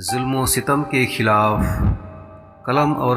ظلم و ستم کے خلاف قلم اور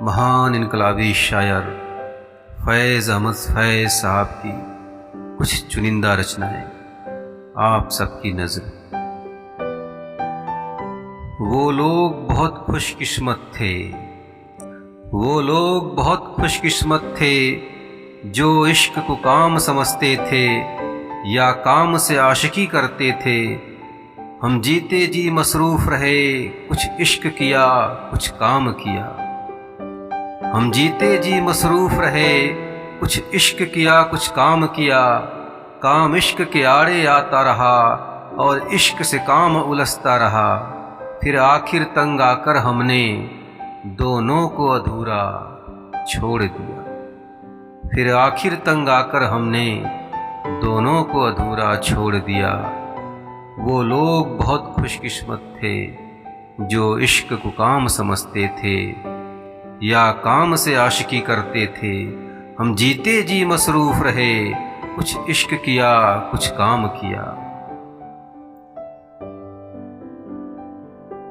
مہان انقلابی شاعر فیض احمد فیض صاحب کی کچھ چنندہ رچنائیں آپ سب کی نظر۔ وہ لوگ بہت خوش قسمت تھے، وہ لوگ بہت خوش قسمت تھے جو عشق کو کام سمجھتے تھے یا کام سے عاشقی کرتے تھے۔ ہم جیتے جی مصروف رہے، کچھ عشق کیا کچھ کام کیا۔ ہم جیتے جی مصروف رہے، کچھ عشق کیا کچھ کام کیا۔ کام عشق کے آڑے آتا رہا اور عشق سے کام الجھتا رہا۔ پھر آخر تنگ آ کر ہم نے دونوں کو ادھورا چھوڑ دیا۔ پھر آخر تنگ آ کر ہم نے دونوں کو ادھورا چھوڑ دیا۔ وہ لوگ بہت خوش قسمت تھے جو عشق کو کام سمجھتے تھے یا کام سے عاشقی کرتے تھے۔ ہم جیتے جی مصروف رہے، کچھ عشق کیا کچھ کام کیا۔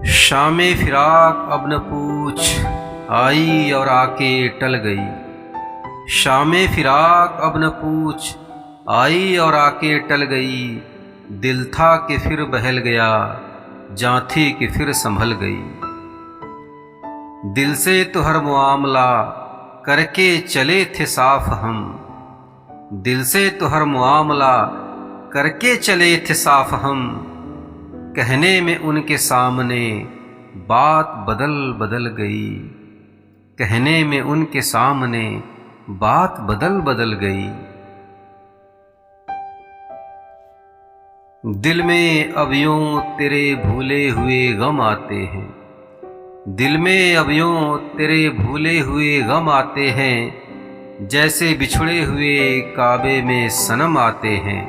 شام فراق اب نہ پوچھ، آئی اور آ کے ٹل گئی۔ شام فراق اب نہ پوچھ، آئی اور آ کے ٹل گئی۔ دل تھا کہ پھر بہل گیا، جاں تھی کہ پھر سنبھل گئی۔ دل سے تو ہر معاملہ کر کے چلے تھے صاف ہم، دل سے تو ہر معاملہ کر کے چلے تھے صاف ہم۔ کہنے میں ان کے سامنے بات بدل گئی، کہنے میں ان کے سامنے بات بدل گئی۔ دل میں اب یوں تیرے بھولے ہوئے غم آتے ہیں، دل میں اب یوں تیرے بھولے ہوئے غم آتے ہیں۔ جیسے بچھڑے ہوئے کعبے میں صنم آتے ہیں۔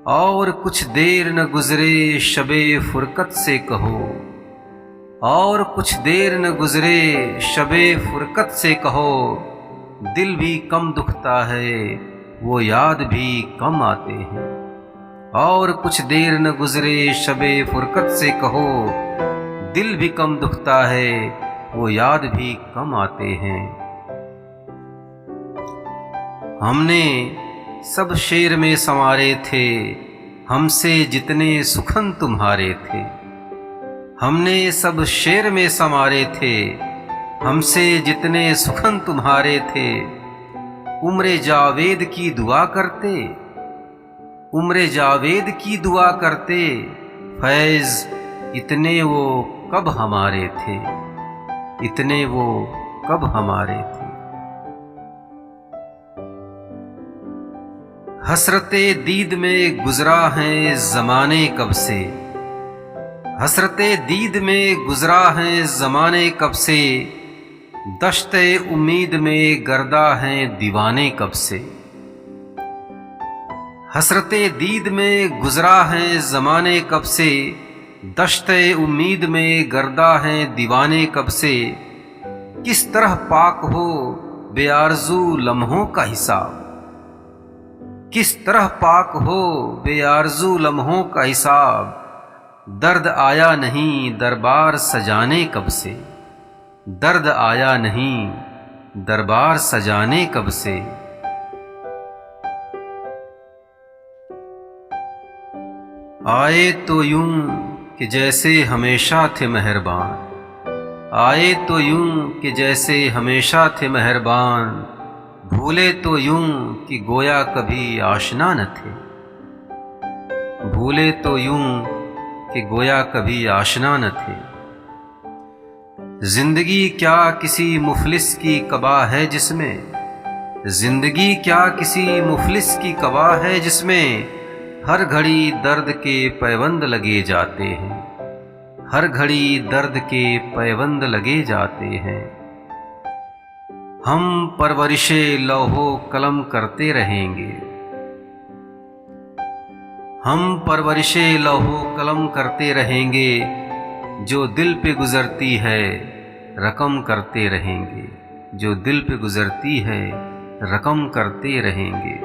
اور کچھ دیر نہ گزرے شب فرقت سے کہو، اور کچھ دیر نہ گزرے شب فرقت سے کہو۔ دل بھی کم دکھتا ہے، وہ یاد بھی کم آتے ہیں۔ اور کچھ دیر نہ گزرے شب فرقت سے کہو، دل بھی کم دکھتا ہے، وہ یاد بھی کم آتے ہیں۔ ہم نے سب شعر میں سنوارے تھے، ہم سے جتنے سخن تمہارے تھے۔ ہم نے سب شعر میں سنوارے تھے، ہم سے جتنے سخن تمہارے تھے۔ عمر جاوید کی دعا کرتے، عمر جاوید کی دعا کرتے۔ فیض اتنے وہ کب ہمارے تھے، اتنے وہ کب ہمارے تھے۔ حسرت دید میں گزرا ہے زمانے کب سے، حسرت دید میں گزرا ہے زمانے کب سے۔ دشت امید میں گردہ ہیں دیوانے کب سے۔ حسرت دید میں گزرا ہے زمانے کب سے، دشت امید میں گردہ ہیں دیوانے کب سے۔ کس طرح پاک ہو بے آرزو لمحوں کا حساب، کس طرح پاک ہو بے آرزو لمحوں کا حساب۔ درد آیا نہیں دربار سجانے کب سے، درد آیا نہیں دربار سجانے کب سے۔ آئے تو یوں کہ جیسے ہمیشہ تھے مہربان، آئے تو یوں کہ جیسے ہمیشہ تھے مہربان۔ بھولے تو یوں کہ گویا کبھی آشنا نہ تھے، بھولے تو یوں کہ گویا کبھی آشنا نہ تھے۔ زندگی کیا کسی مفلس کی قبا ہے جس میں، زندگی کیا کسی مفلس کی قبا ہے جس میں۔ ہر گھڑی درد کے پیوند لگے جاتے ہیں، ہر گھڑی درد کے پیوند لگے جاتے ہیں۔ ہم پرورش لوح و قلم کرتے رہیں گے، ہم پرورش لوح و قلم کرتے رہیں گے۔ جو دل پہ گزرتی ہے رقم کرتے رہیں گے، جو دل پہ گزرتی ہے رقم کرتے رہیں گے۔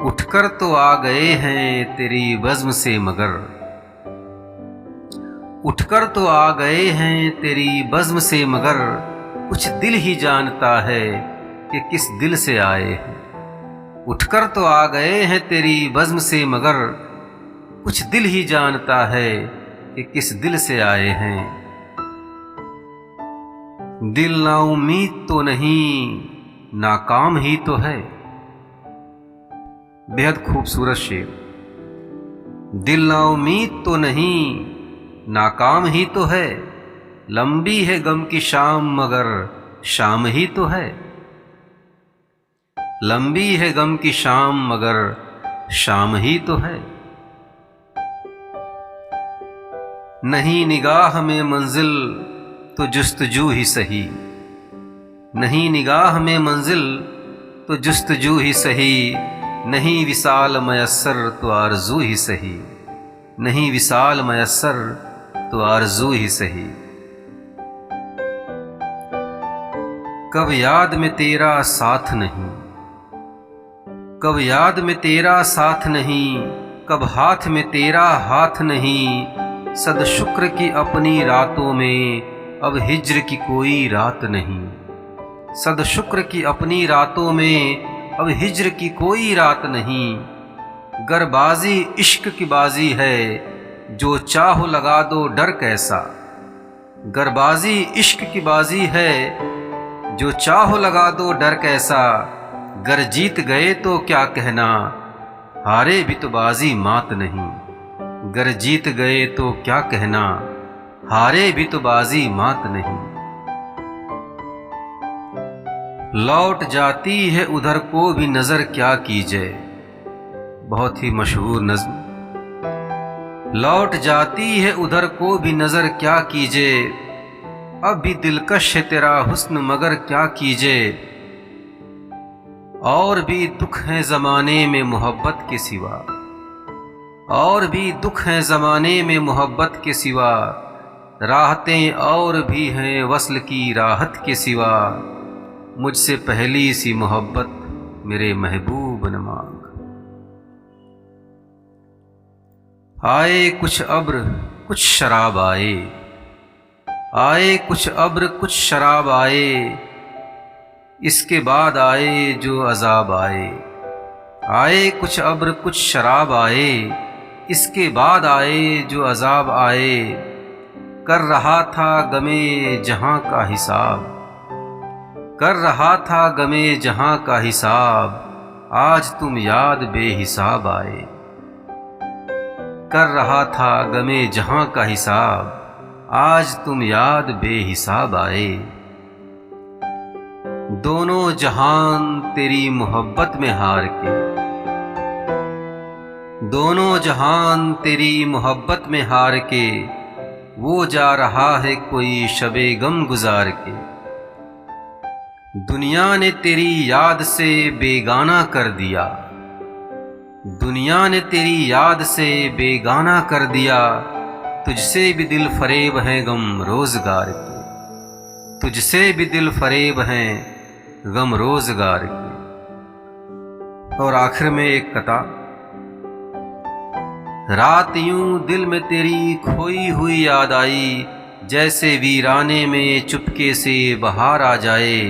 اٹھ کر تو آ گئے ہیں تیری بزم سے مگر، اٹھ کر تو آ گئے ہیں تیری بزم سے مگر، کچھ دل ہی جانتا ہے کہ کس دل سے آئے ہیں۔ اٹھ کر تو آ گئے ہیں تیری بزم سے مگر، کچھ دل ہی جانتا ہے کہ کس دل سے آئے ہیں۔ دل نا امید تو نہیں، ناکام ہی تو ہے۔ بے حد خوبصورت شعر۔ دل نا امید تو نہیں، ناکام ہی تو ہے، لمبی ہے غم کی شام مگر شام ہی تو ہے، لمبی ہے غم کی شام مگر شام ہی تو ہے۔ نہیں نگاہ میں منزل تو جستجو ہی سہی، نہیں نگاہ میں منزل تو جستجو ہی سہی، نہیں وصال میسر تو آرزو ہی سہی، نہیں وصال میسر تو آرزو ہی سہی۔ کب یاد میں تیرا ساتھ نہیں، کب یاد میں تیرا ساتھ نہیں، کب ہاتھ میں تیرا ہاتھ نہیں، صد شکر کی اپنی راتوں میں اب ہجر کی کوئی رات نہیں، صد شکر کی اپنی راتوں میں اب ہجر کی کوئی رات نہیں۔ گر بازی عشق کی بازی ہے جو چاہو لگا دو ڈر کیسا، گر بازی عشق کی بازی ہے جو چاہو لگا دو ڈر کیسا، گر جیت گئے تو کیا کہنا ہارے بھی تو بازی مات نہیں، گر جیت گئے تو کیا کہنا ہارے بھی تو بازی مات نہیں۔ لوٹ جاتی ہے ادھر کو بھی نظر کیا کیجے، بہت ہی مشہور نظم۔ لوٹ جاتی ہے ادھر کو بھی نظر کیا کیجے، اب بھی دلکش ہے تیرا حسن مگر کیا کیجے، اور بھی دکھ ہیں زمانے میں محبت کے سوا، اور بھی دکھ ہیں زمانے میں محبت کے سوا، راحتیں اور بھی ہیں وصل کی راحت کے سوا، مجھ سے پہلی سی محبت میرے محبوب نہ مانگ۔ آئے کچھ ابر کچھ شراب آئے، آئے کچھ ابر کچھ شراب آئے، اس کے بعد آئے جو عذاب آئے، آئے کچھ ابر کچھ شراب آئے، اس کے بعد آئے جو عذاب آئے، کر رہا تھا غمِ جہاں کا حساب، کر رہا تھا غمِ جہاں کا حساب، آج تم یاد بے حساب آئے، کر رہا تھا غمِ جہاں کا حساب، آج تم یاد بے حساب آئے۔ دونوں جہان تیری محبت میں ہار کے، دونوں جہان تیری محبت میں ہار کے، وہ جا رہا ہے کوئی شب غم گزار کے، دنیا نے تیری یاد سے بیگانہ کر دیا، دنیا نے تیری یاد سے بیگانہ کر دیا، تجھ سے بھی دل فریب ہیں غم روزگار کے، تجھ سے بھی دل فریب ہیں غم روزگار کے۔ اور آخر میں ایک قطع، رات یوں دل میں تیری کھوئی ہوئی یاد آئی، جیسے ویرانے میں چپکے سے بہار آ جائے،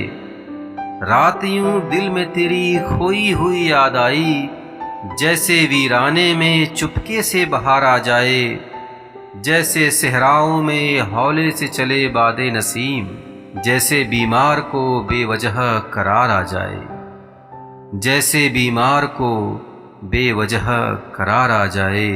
رات یوں دل میں تیری کھوئی ہوئی یاد آئی، جیسے ویرانے میں چپکے سے بہار آ جائے، جیسے صحراؤں میں ہولے سے چلے باد نسیم، جیسے بیمار کو بے وجہ قرار آ جائے، جیسے بیمار کو بے وجہ قرار آ جائے۔